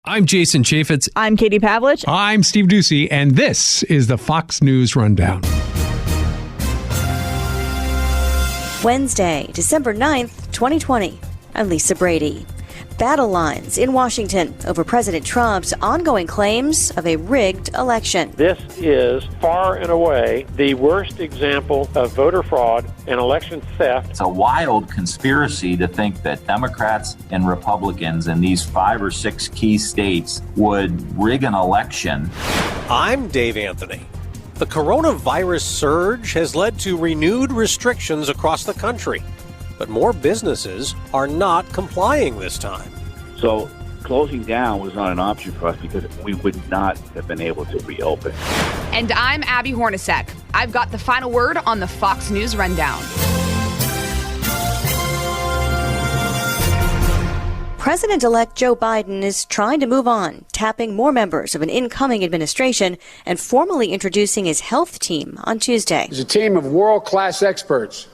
I'm Jason Chaffetz. I'm Katie Pavlich. I'm Steve Ducey, and this is the Fox News Rundown. Wednesday, December 9th, 2020. I'm Lisa Brady. Battle lines in Washington over President Trump's ongoing claims of a rigged election. This is far and away the worst example of voter fraud and election theft. It's a wild conspiracy to think that Democrats and Republicans in these 5 or 6 key states would rig an election. I'm Dave Anthony. The coronavirus surge has led to renewed restrictions across the country. But more businesses are not complying this time. So closing down was not an option for us because we would not have been able to reopen. And I'm Abby Hornacek. I've got the final word on the Fox News Rundown. President-elect Joe Biden is trying to move on, tapping more members of an incoming administration and formally introducing his health team on Tuesday. It's a team of world-class experts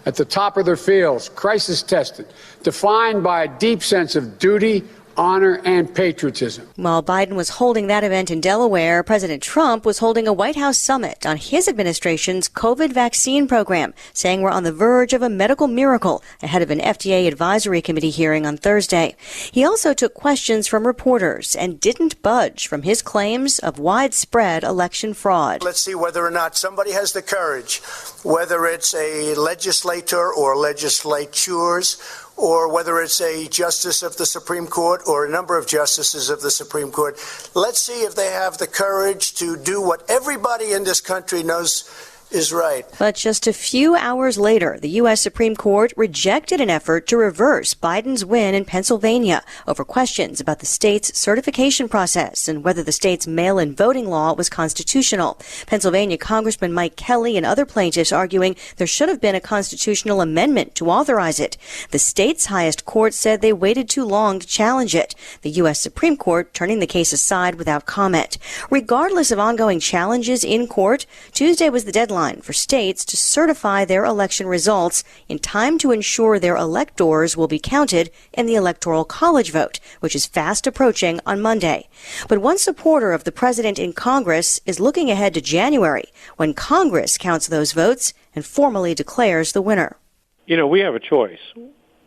at the top of their fields, crisis-tested, defined by a deep sense of duty, honor, and patriotism. While Biden was holding that event in Delaware, President Trump was holding a White House summit on his administration's COVID vaccine program, saying we're on the verge of a medical miracle ahead of an FDA advisory committee hearing on Thursday. He also took questions from reporters and didn't budge from his claims of widespread election fraud. Let's see whether or not somebody has the courage, whether it's a legislator or legislatures, or whether it's a justice of the Supreme Court or a number of justices of the Supreme Court. Let's see if they have the courage to do what everybody in this country knows is right. But just a few hours later, the U.S. Supreme Court rejected an effort to reverse Biden's win in Pennsylvania over questions about the state's certification process and whether the state's mail-in voting law was constitutional. Pennsylvania Congressman Mike Kelly and other plaintiffs arguing there should have been a constitutional amendment to authorize it. The state's highest court said they waited too long to challenge it. The U.S. Supreme Court turning the case aside without comment. Regardless of ongoing challenges in court, Tuesday was the deadline for states to certify their election results in time to ensure their electors will be counted in the Electoral College vote, which is fast approaching on Monday. But one supporter of the president in Congress is looking ahead to January, when Congress counts those votes and formally declares the winner. You know, we have a choice.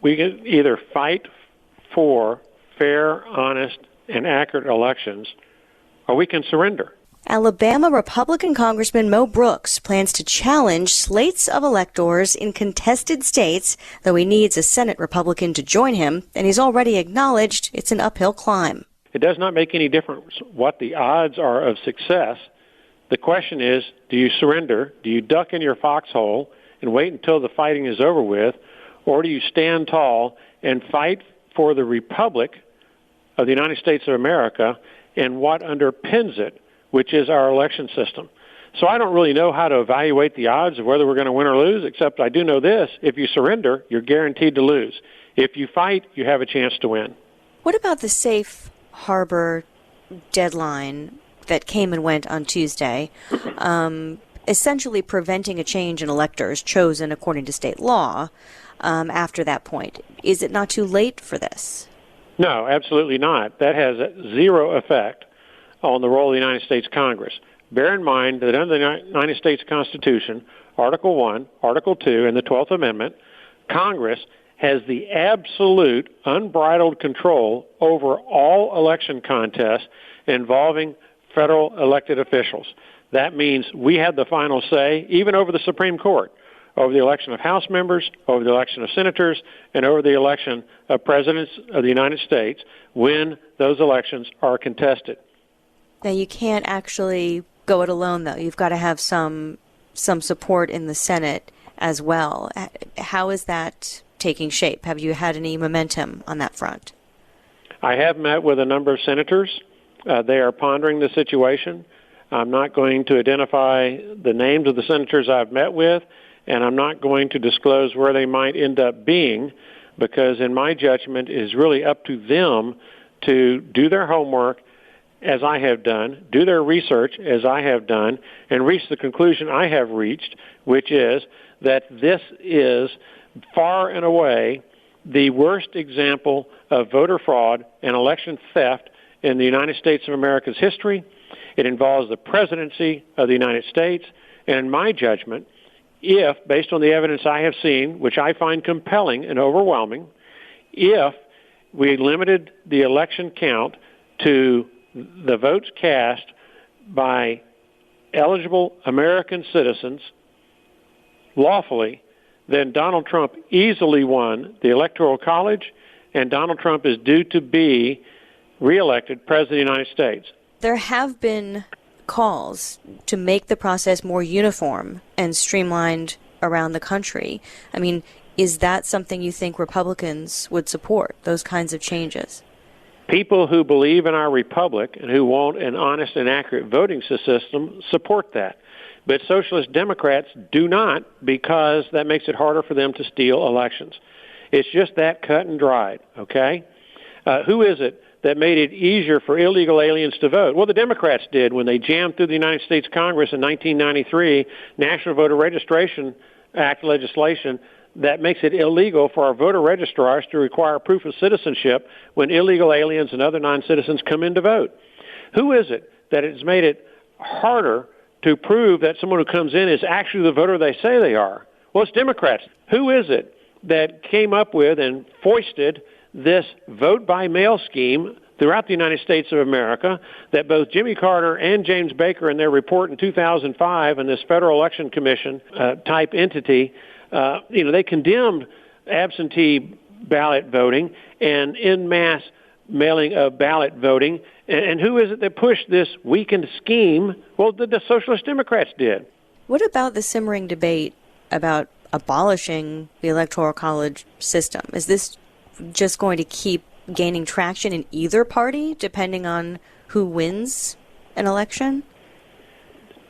We can either fight for fair, honest, and accurate elections, or we can surrender. Alabama Republican Congressman Mo Brooks plans to challenge slates of electors in contested states, though he needs a Senate Republican to join him, and he's already acknowledged it's an uphill climb. It does not make any difference what the odds are of success. The question is, do you surrender? Do you duck in your foxhole and wait until the fighting is over with? Or do you stand tall and fight for the Republic of the United States of America and what underpins it, which is our election system? So I don't really know how to evaluate the odds of whether we're going to win or lose, except I do know this. If you surrender, you're guaranteed to lose. If you fight, you have a chance to win. What about the safe harbor deadline that came and went on Tuesday, essentially preventing a change in electors chosen according to state law after that point? Is it not too late for this? No, absolutely not. That has zero effect on the role of the United States Congress. Bear in mind that under the United States Constitution, Article 1, Article 2, and the 12th Amendment, Congress has the absolute unbridled control over all election contests involving federal elected officials. That means we have the final say, even over the Supreme Court, over the election of House members, over the election of senators, and over the election of presidents of the United States when those elections are contested. Now, you can't actually go it alone, though. You've got to have some support in the Senate as well. How is that taking shape? Have you had any momentum on that front? I have met with a number of senators. They are pondering the situation. I'm not going to identify the names of the senators I've met with, and I'm not going to disclose where they might end up being, because in my judgment, it is really up to them to do their homework, as I have done, do their research as I have done, and reach the conclusion I have reached, which is that this is far and away the worst example of voter fraud and election theft in the United States of America's history. It involves the presidency of the United States. And in my judgment, if, based on the evidence I have seen, which I find compelling and overwhelming, if we limited the election count to the votes cast by eligible American citizens lawfully, then Donald Trump easily won the Electoral College, and Donald Trump is due to be reelected President of the United States. There have been calls to make the process more uniform and streamlined around the country. I mean, is that something you think Republicans would support, those kinds of changes? People who believe in our republic and who want an honest and accurate voting system support that. But Socialist Democrats do not, because that makes it harder for them to steal elections. It's just that cut and dried, okay? Who is it that made it easier for illegal aliens to vote? Well, the Democrats did when they jammed through the United States Congress in 1993 National Voter Registration Act legislation that makes it illegal for our voter registrars to require proof of citizenship when illegal aliens and other non-citizens come in to vote. Who is it that has made it harder to prove that someone who comes in is actually the voter they say they are? Well, it's Democrats. Who is it that came up with and foisted this vote-by-mail scheme throughout the United States of America that both Jimmy Carter and James Baker in their report in 2005 and this Federal Election Commission type entity, they condemned absentee ballot voting and en masse mailing of ballot voting. And who is it that pushed this weakened scheme? Well, the Socialist Democrats did. What about the simmering debate about abolishing the Electoral College system? Is this just going to keep gaining traction in either party, depending on who wins an election?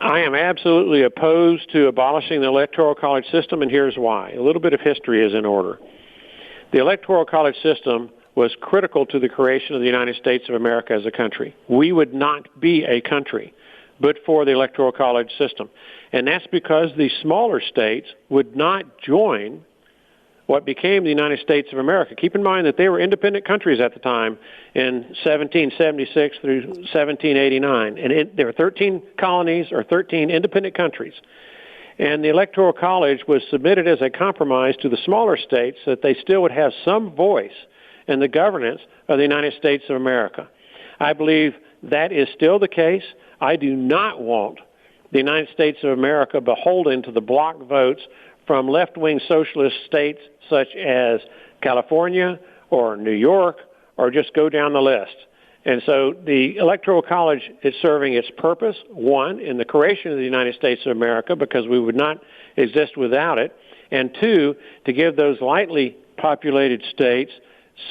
I am absolutely opposed to abolishing the Electoral College system, and here's why. A little bit of history is in order. The Electoral College system was critical to the creation of the United States of America as a country. We would not be a country but for the Electoral College system. And that's because the smaller states would not join what became the United States of America. Keep in mind that they were independent countries at the time in 1776 through 1789. And there were 13 colonies or 13 independent countries. And the Electoral College was submitted as a compromise to the smaller states so that they still would have some voice in the governance of the United States of America. I believe that is still the case. I do not want the United States of America beholden to the block votes from left-wing socialist states such as California or New York, or just go down the list. And so the Electoral College is serving its purpose, one, in the creation of the United States of America, because we would not exist without it, and two, to give those lightly populated states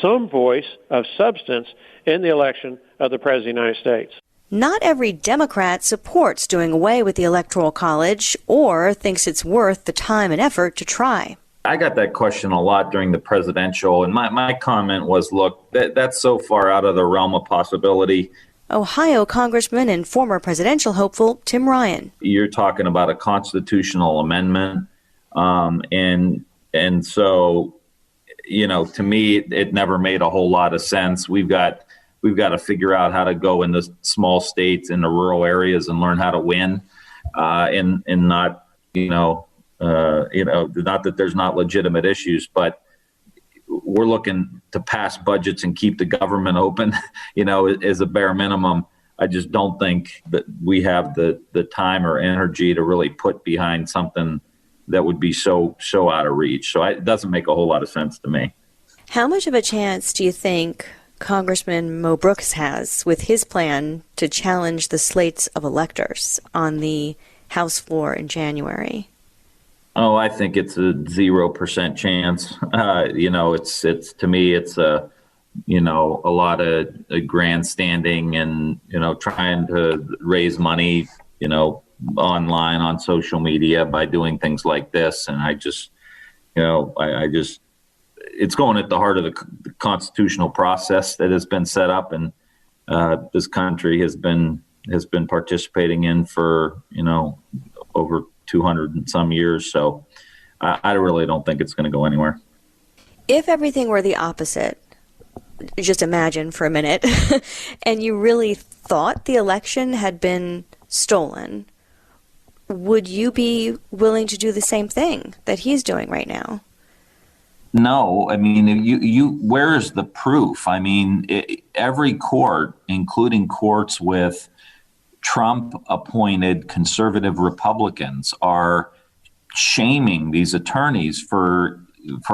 some voice of substance in the election of the President of the United States. Not every Democrat supports doing away with the Electoral College or thinks it's worth the time and effort to try. I got that question a lot during the presidential, and my comment was, look, that's so far out of the realm of possibility. Ohio Congressman and former presidential hopeful Tim Ryan. You're talking about a constitutional amendment, and so, to me, it never made a whole lot of sense. We've got to figure out how to go into small states, into rural areas, and learn how to win, and not, not that there's not legitimate issues, but we're looking to pass budgets and keep the government open, as a bare minimum. I just don't think that we have the time or energy to really put behind something that would be so out of reach. So it doesn't make a whole lot of sense to me. How much of a chance do you think Congressman Mo Brooks has with his plan to challenge the slates of electors on the House floor in January? Oh, I think it's a 0% chance. It's to me, it's a lot of grandstanding and, trying to raise money, online on social media by doing things like this. And I just, it's going at the heart of the constitutional process that has been set up, and this country has been participating in for over 200 and some years. So I really don't think it's going to go anywhere. If everything were the opposite, just imagine for a minute, and you really thought the election had been stolen, would you be willing to do the same thing that he's doing right now? No, I mean, where's the proof? I mean, every court, including courts with Trump-appointed conservative Republicans, are shaming these attorneys for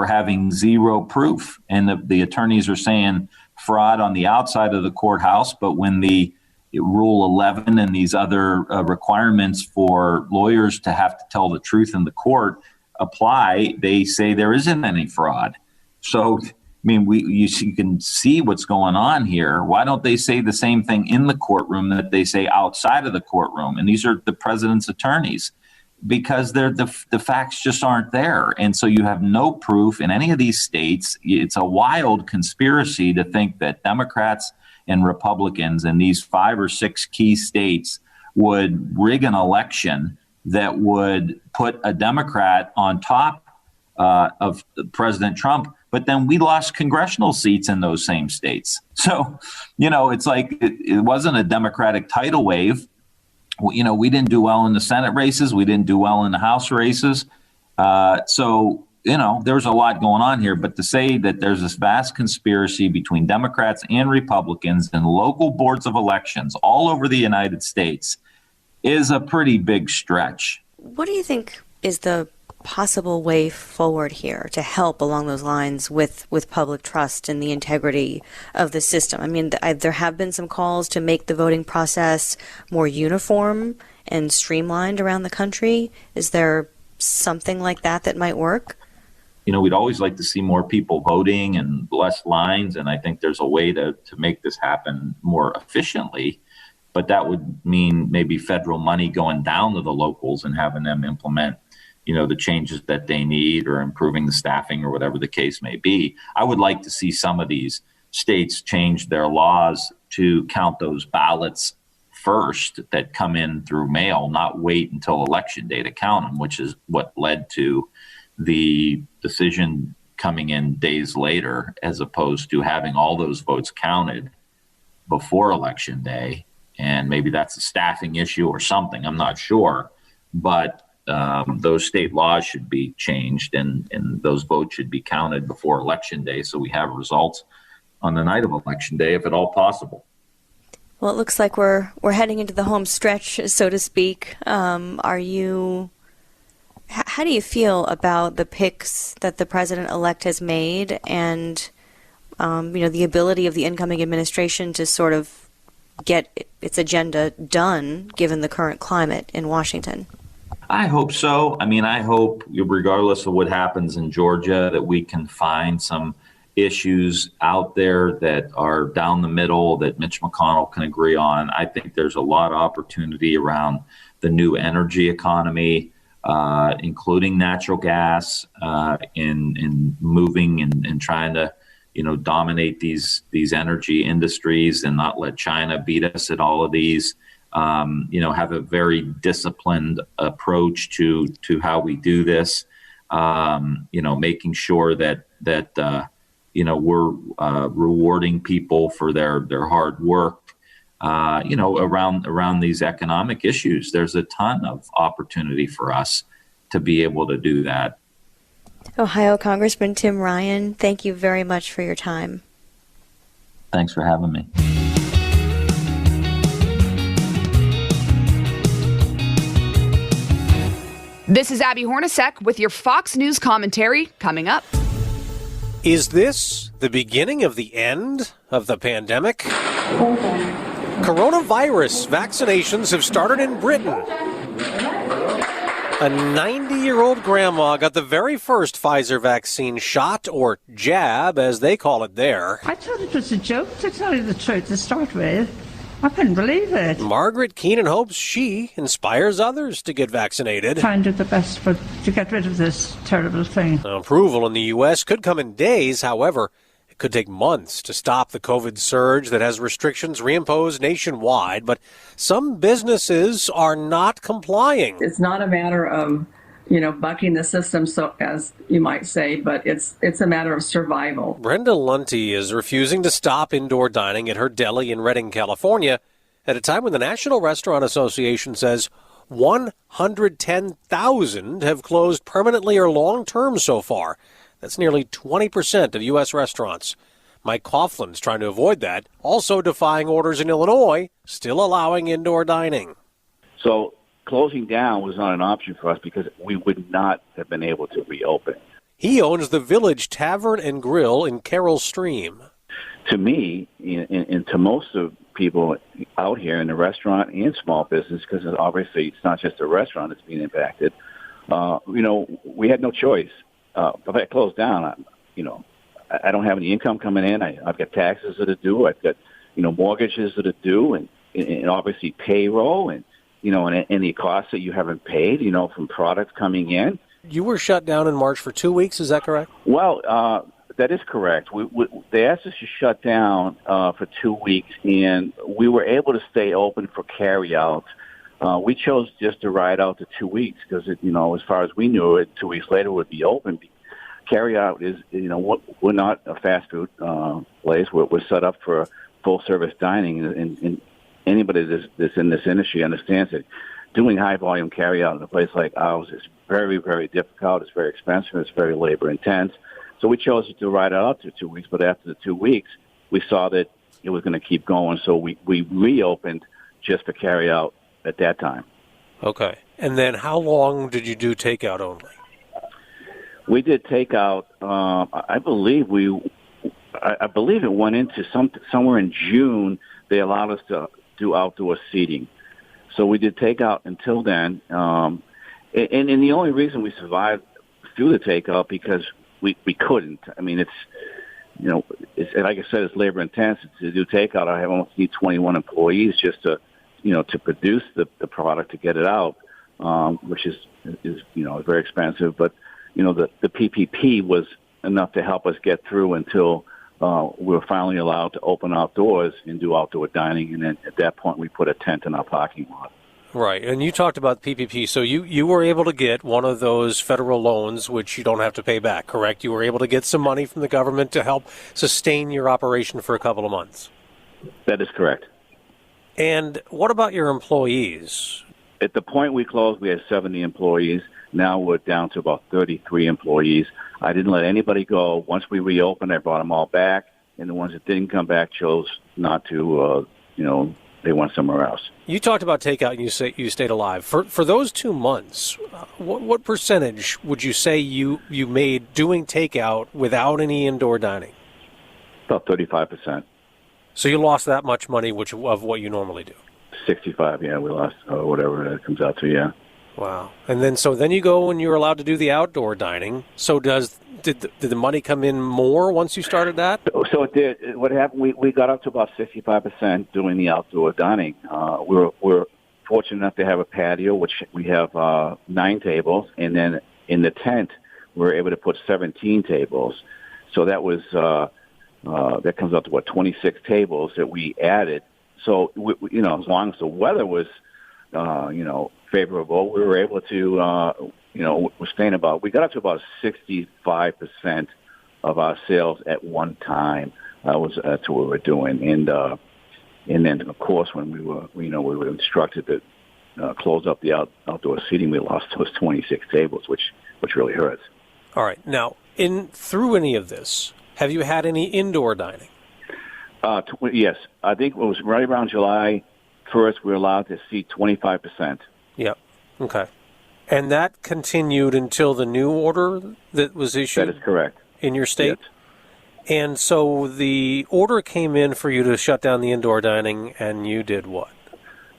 having zero proof. And the attorneys are saying fraud on the outside of the courthouse, but when the Rule 11 and these other requirements for lawyers to have to tell the truth in the court apply, they say there isn't any fraud. So, I mean, you can see what's going on here. Why don't they say the same thing in the courtroom that they say outside of the courtroom? And these are the president's attorneys, because the facts just aren't there. And so you have no proof in any of these states. It's a wild conspiracy to think that Democrats and Republicans in these 5 or 6 key states would rig an election that would put a Democrat on top of President Trump. But then we lost congressional seats in those same states. So, it's like it wasn't a Democratic tidal wave. We didn't do well in the Senate races. We didn't do well in the House races. So, there's a lot going on here. But to say that there's this vast conspiracy between Democrats and Republicans and local boards of elections all over the United States is a pretty big stretch. What do you think is the possible way forward here to help along those lines with public trust and the integrity of the system? I mean, there have been some calls to make the voting process more uniform and streamlined around the country. Is there something like that might work? We'd always like to see more people voting and less lines, and I think there's a way to make this happen more efficiently. But that would mean maybe federal money going down to the locals and having them implement, the changes that they need, or improving the staffing, or whatever the case may be. I would like to see some of these states change their laws to count those ballots first that come in through mail, not wait until election day to count them, which is what led to the decision coming in days later, as opposed to having all those votes counted before election day. And maybe that's a staffing issue or something, I'm not sure. But those state laws should be changed, and those votes should be counted before election day, so we have results on the night of election day, if at all possible. Well, it looks like we're heading into the home stretch, so to speak. How do you feel about the picks that the president-elect has made, and the ability of the incoming administration to sort of get its agenda done, given the current climate in Washington? I hope so. I mean, I hope, regardless of what happens in Georgia, that we can find some issues out there that are down the middle that Mitch McConnell can agree on. I think there's a lot of opportunity around the new energy economy, including natural gas, in moving and trying to, dominate these energy industries and not let China beat us at all of these. Have a very disciplined approach to how we do this. Making sure that we're rewarding people for their hard work. Around these economic issues, there's a ton of opportunity for us to be able to do that. Ohio Congressman Tim Ryan, thank you very much for your time. Thanks for having me. This is Abby Hornacek with your Fox News commentary coming up. Is this the beginning of the end of the pandemic? Coronavirus vaccinations have started in Britain. A 90-year-old grandma got the very first Pfizer vaccine shot, or jab, as they call it there. I thought it was a joke, to tell you the truth, to start with. I couldn't believe it. Margaret Keenan hopes she inspires others to get vaccinated. Trying to do the best to get rid of this terrible thing. Approval in the U.S. could come in days. However, it could take months to stop the COVID surge that has restrictions reimposed nationwide. But some businesses are not complying. It's not a matter of, bucking the system, so as you might say, but it's a matter of survival. Brenda Lunte is refusing to stop indoor dining at her deli in Redding, California, at a time when the National Restaurant Association says 110,000 have closed permanently or long-term so far. That's nearly 20% of U.S. restaurants. Mike Coughlin's trying to avoid that, also defying orders in Illinois, still allowing indoor dining. So closing down was not an option for us because we would not have been able to reopen. He owns the Village Tavern and Grill in Carroll Stream. To me, and to most of people out here in the restaurant and small business, because obviously it's not just the restaurant that's being impacted, we had no choice. If I close down, I don't have any income coming in. I've got taxes that are due. I've got, mortgages that are due, and obviously payroll, and the costs that you haven't paid, from products coming in. You were shut down in March for 2 weeks, is that correct? Well, that is correct. They asked us to shut down for 2 weeks, and we were able to stay open for carryout. We chose just to ride out the 2 weeks because, as far as we knew it, 2 weeks later would be open. Carryout is, we're not a fast food place. We're set up for full-service dining, and anybody that's in this industry understands that doing high-volume carryout in a place like ours is very, very difficult. It's very expensive. It's very labor-intense. So we chose to ride it out to 2 weeks, but after the 2 weeks, we saw that it was going to keep going, so we reopened just for carryout at that time. Okay. And then how long did you do takeout only? We did takeout, I believe it went into somewhere in June. They allowed us to do outdoor seating. So we did takeout until then. And the only reason we survived through the takeout because we couldn't. I mean, it's like I said, it's labor intensive to do takeout. I almost need 21 employees just to produce the product to get it out, which is very expensive. But the PPP was enough to help us get through until we were finally allowed to open outdoors and do outdoor dining. And then at that point, we put a tent in our parking lot. Right. And you talked about PPP. So you were able to get one of those federal loans, which you don't have to pay back, correct? You were able to get some money from the government to help sustain your operation for a couple of months. That is correct. And what about your employees? At the point we closed, we had 70 employees. Now we're down to about 33 employees. I didn't let anybody go. Once we reopened, I brought them all back, and the ones that didn't come back chose not to, they went somewhere else. You talked about takeout, and you stayed alive. For those 2 months, what percentage would you say you made doing takeout without any indoor dining? About 35%. So you lost that much money, of what you normally do? 65, yeah, we lost whatever it comes out to, yeah. Wow. And then you go and you're allowed to do the outdoor dining. So did the money come in more once you started that? So it did. What happened, we got up to about 65% doing the outdoor dining. We're fortunate enough to have a patio, which we have 9 tables. And then in the tent, we're able to put 17 tables. So that was that comes up to 26 tables that we added. So, as long as the weather was, favorable, we were able to, we got up to about 65% of our sales at one time. That's what we were doing. And then, of course, when we were instructed to close up the outdoor seating, we lost those 26 tables, which really hurts. All right. Now, through any of this, have you had any indoor dining? Yes. I think it was right around July 1st, we were allowed to seat 25%. Yep. Okay. And that continued until the new order that was issued? That is correct. In your state? Yes. And so the order came in for you to shut down the indoor dining, and you did what?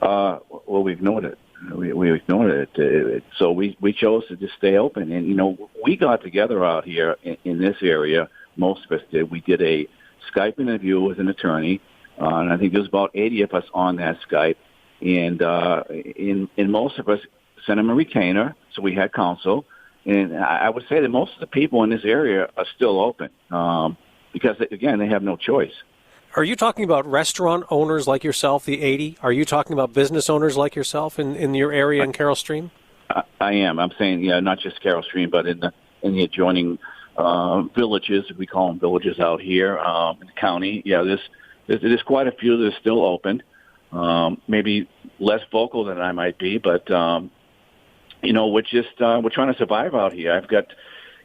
Well, we ignored it. We ignored it. So we chose to just stay open. And, we got together out here in this area. Most of us did. We did a Skype interview with an attorney, and I think there was about 80 of us on that Skype. And most of us sent him a retainer, so we had counsel. And I would say that most of the people in this area are still open because, again, they have no choice. Are you talking about restaurant owners like yourself, the 80? Are you talking about business owners like yourself in your area in Carroll Stream? I am. I'm saying, not just Carroll Stream, but in the adjoining villages, we call them villages out here in the county. Yeah, there's quite a few that are still open. Maybe less vocal than I might be, but we're trying to survive out here. I've got,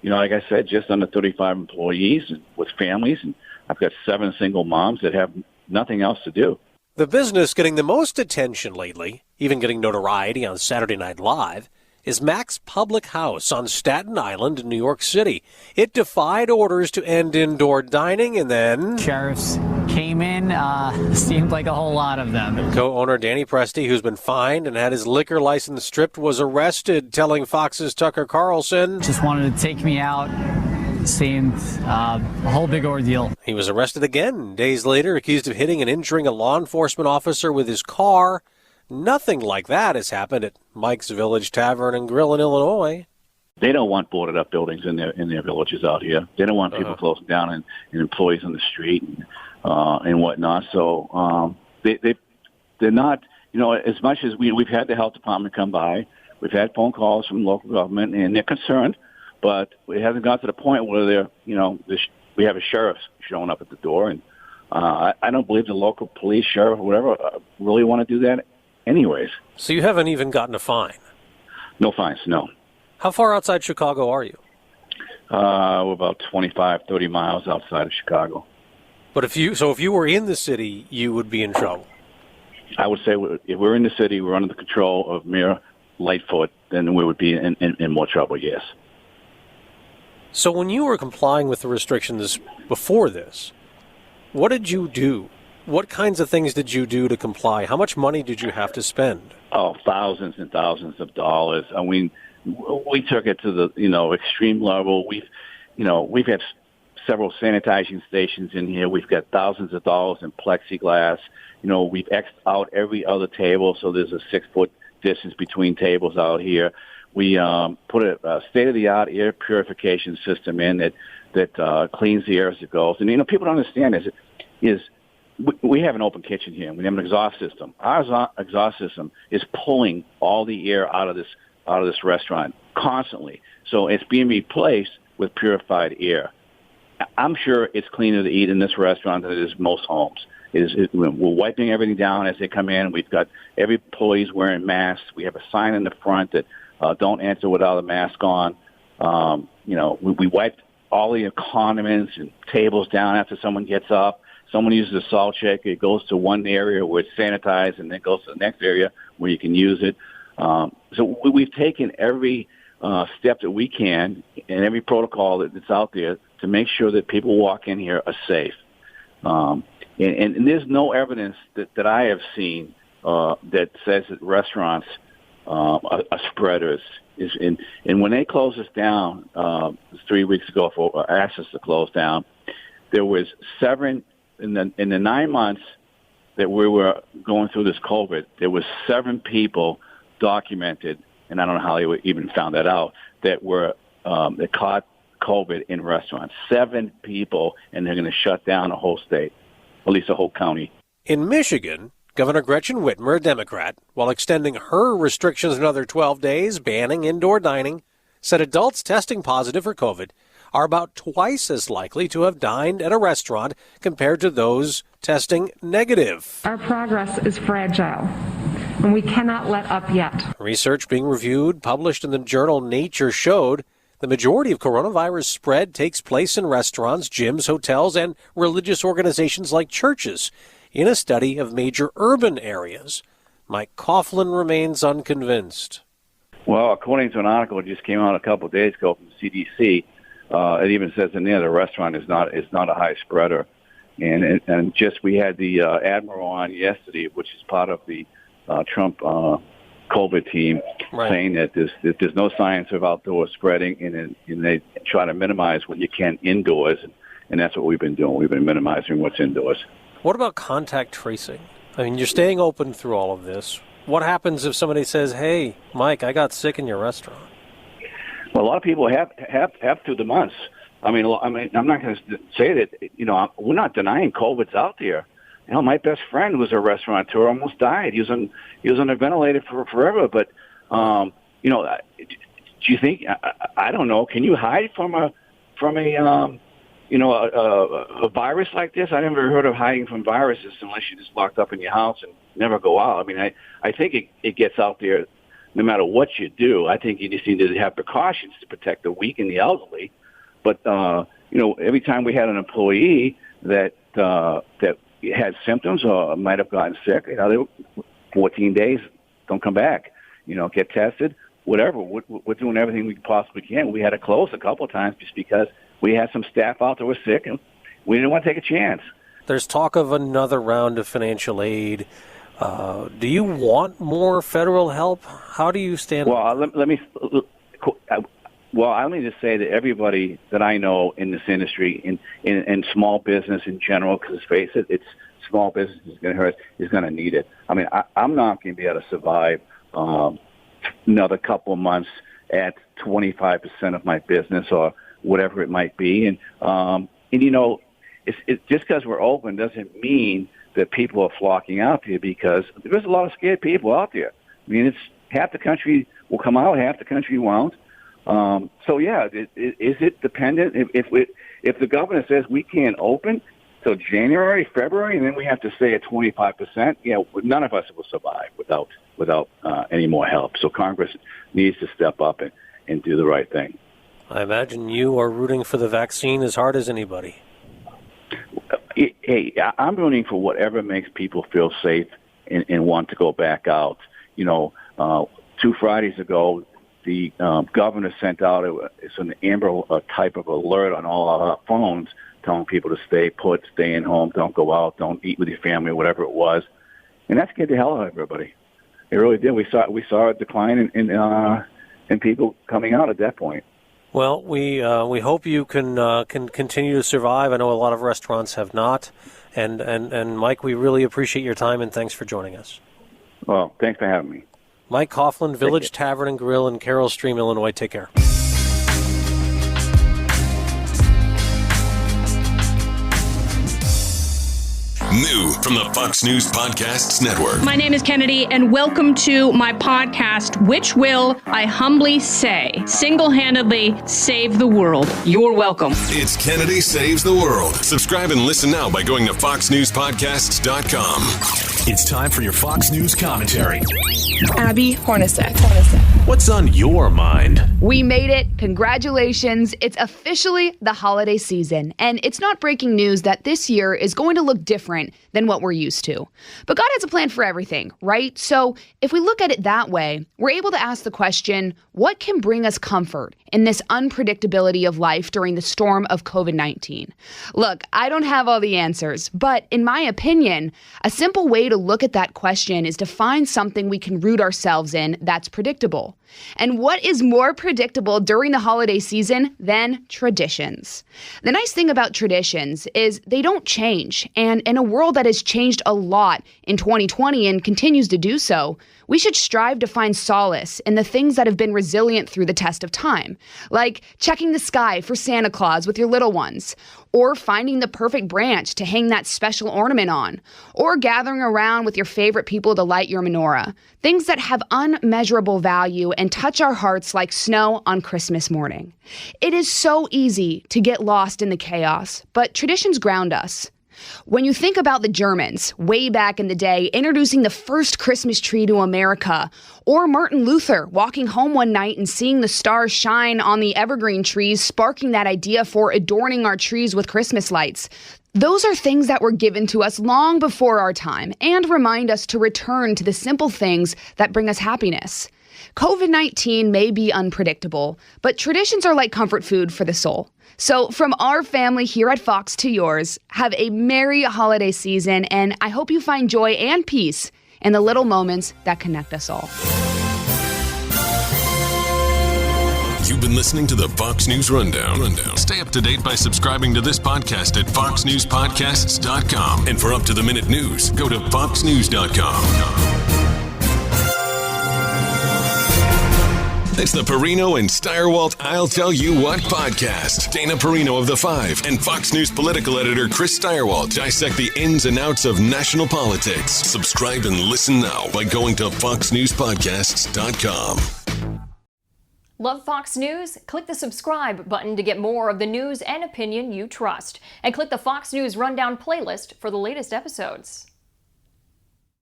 like I said, just under 35 employees with families, and I've got 7 single moms that have nothing else to do. The business getting the most attention lately, even getting notoriety on Saturday Night Live, is Mac's Public House on Staten Island in New York City. It defied orders to end indoor dining, and then sheriffs came in, seemed like a whole lot of them. Co-owner Danny Presti, who's been fined and had his liquor license stripped, was arrested, telling Fox's Tucker Carlson, just wanted to take me out. Seemed a whole big ordeal. He was arrested again days later, accused of hitting and injuring a law enforcement officer with his car. Nothing like that has happened at Mike's Village Tavern and Grill in Illinois. They don't want boarded up buildings in their villages out here. They don't want people closing down and employees on the street and whatnot. So they're not, as much as we've had the health department come by, we've had phone calls from local government, and they're concerned. But it hasn't got to the point where we have a sheriff showing up at the door, and I don't believe the local police, sheriff, or whatever, really want to do that anyways. So you haven't even gotten a fine? No fines, no. How far outside Chicago are you? We're about 25, 30 miles outside of Chicago. But if you were in the city, you would be in trouble? I would say if we're in the city, we're under the control of Mayor Lightfoot, then we would be in more trouble, yes. So when you were complying with the restrictions before this, what did you do? What kinds of things did you do to comply? How much money did you have to spend? Oh, thousands and thousands of dollars. I mean, we took it to the extreme level. We've had several sanitizing stations in here. We've got thousands of dollars in plexiglass. We've X'd out every other table, so there's a 6-foot distance between tables out here. We put a state-of-the-art air purification system in that cleans the air as it goes. And people don't understand is we have an open kitchen here. We have an exhaust system. Our exhaust system is pulling all the air out of this restaurant constantly. So it's being replaced with purified air. I'm sure it's cleaner to eat in this restaurant than it is most homes. We're wiping everything down as they come in. We've got every employee's wearing masks. We have a sign in the front that don't enter without a mask on. We wiped all the condiments and tables down after someone gets up. Someone uses a salt shaker. It goes to one area where it's sanitized, and then goes to the next area where you can use it. So we've taken every step that we can and every protocol that's out there to make sure that people walk in here are safe. And there's no evidence that I have seen that says that restaurants are spreaders. And when they closed us down 3 weeks ago, asked us to close down, there was 7 in the 9 months that we were going through this COVID. There was 7 people documented, and I don't know how they even found that out, that caught COVID in restaurants. 7 people, and they're going to shut down a whole state, at least a whole county. In Michigan, Governor Gretchen Whitmer, a Democrat, while extending her restrictions another 12 days, banning indoor dining, said adults testing positive for COVID are about twice as likely to have dined at a restaurant compared to those testing negative. Our progress is fragile, and we cannot let up yet. Research being reviewed, published in the journal Nature, showed the majority of coronavirus spread takes place in restaurants, gyms, hotels, and religious organizations like churches. In a study of major urban areas, Mike Coughlin remains unconvinced. Well, according to an article that just came out a couple of days ago from the CDC, it even says in there the restaurant is not a high spreader. And just we had the Admiral on yesterday, which is part of the Trump COVID team, right, saying that there's no science of outdoor spreading, and they try to minimize what you can indoors, and that's what we've been doing. We've been minimizing what's indoors. What about contact tracing? I mean, you're staying open through all of this. What happens if somebody says, "Hey, Mike, I got sick in your restaurant"? Well, a lot of people have through the months. I mean, I'm not going to say that. We're not denying COVID's out there. My best friend was a restaurateur, almost died. He was on a ventilator for forever. But do you think? I don't know. Can you hide from a virus like this? I never heard of hiding from viruses unless you're just locked up in your house and never go out. I mean, I think it gets out there no matter what you do. I think you just need to have precautions to protect the weak and the elderly. But, every time we had an employee that had symptoms or might have gotten sick, they were 14 days, don't come back, get tested, whatever. We're doing everything we possibly can. We had to close a couple of times just because we had some staff out that were sick, and we didn't want to take a chance. There's talk of another round of financial aid. Do you want more federal help? How do you stand? Well, I need to say that everybody that I know in this industry, in small business in general, because face it, it's small business is going to hurt, is going to need it. I mean, I'm not going to be able to survive another couple of months at 25% of my business or whatever it might be. And it's just because we're open doesn't mean that people are flocking out here, because there's a lot of scared people out there. I mean, it's half the country will come out, half the country won't. So yeah, is it dependent? If the governor says we can't open till January, February, and then we have to stay at 25%, none of us will survive without any more help. So Congress needs to step up and do the right thing. I imagine you are rooting for the vaccine as hard as anybody. Hey, I'm rooting for whatever makes people feel safe and want to go back out. 2 Fridays ago, the governor sent out an Amber type of alert on all our phones, telling people to stay put, stay in home, don't go out, don't eat with your family, whatever it was, and that scared the hell out of everybody. It really did. We saw a decline in people coming out at that point. Well, we hope you can continue to survive. I know a lot of restaurants have not, and Mike, we really appreciate your time and thanks for joining us. Well, thanks for having me. Mike Coughlin, Village Tavern and Grill in Carroll Stream, Illinois. Take care. New from the Fox News Podcasts Network. My name is Kennedy, and welcome to my podcast, which will, I humbly say, single-handedly save the world. You're welcome. It's Kennedy Saves the World. Subscribe and listen now by going to foxnewspodcasts.com. It's time for your Fox News commentary. Abby Hornacek. What's on your mind? We made it. Congratulations. It's officially the holiday season. And it's not breaking news that this year is going to look different than what we're used to. But God has a plan for everything, right? So if we look at it that way, we're able to ask the question, what can bring us comfort in this unpredictability of life during the storm of COVID-19? Look, I don't have all the answers, but in my opinion, a simple way to look at that question is to find something we can root ourselves in that's predictable. And what is more predictable during the holiday season than traditions? The nice thing about traditions is they don't change. And in a world that has changed a lot in 2020 and continues to do so, we should strive to find solace in the things that have been resilient through the test of time, like checking the sky for Santa Claus with your little ones, or finding the perfect branch to hang that special ornament on, or gathering around with your favorite people to light your menorah. Things that have unmeasurable value and touch our hearts like snow on Christmas morning. It is so easy to get lost in the chaos, but traditions ground us. When you think about the Germans, way back in the day, introducing the first Christmas tree to America, or Martin Luther walking home one night and seeing the stars shine on the evergreen trees, sparking that idea for adorning our trees with Christmas lights, those are things that were given to us long before our time and remind us to return to the simple things that bring us happiness. COVID-19 may be unpredictable, but traditions are like comfort food for the soul. So from our family here at Fox to yours, have a merry holiday season, and I hope you find joy and peace in the little moments that connect us all. You've been listening to the Fox News Rundown. Stay up to date by subscribing to this podcast at foxnewspodcasts.com. And for up-to-the-minute news, go to foxnews.com. It's the Perino and Steyerwalt I'll Tell You What podcast. Dana Perino of The Five and Fox News political editor Chris Steyerwalt dissect the ins and outs of national politics. Subscribe and listen now by going to foxnewspodcasts.com. Love Fox News? Click the subscribe button to get more of the news and opinion you trust. And click the Fox News Rundown playlist for the latest episodes.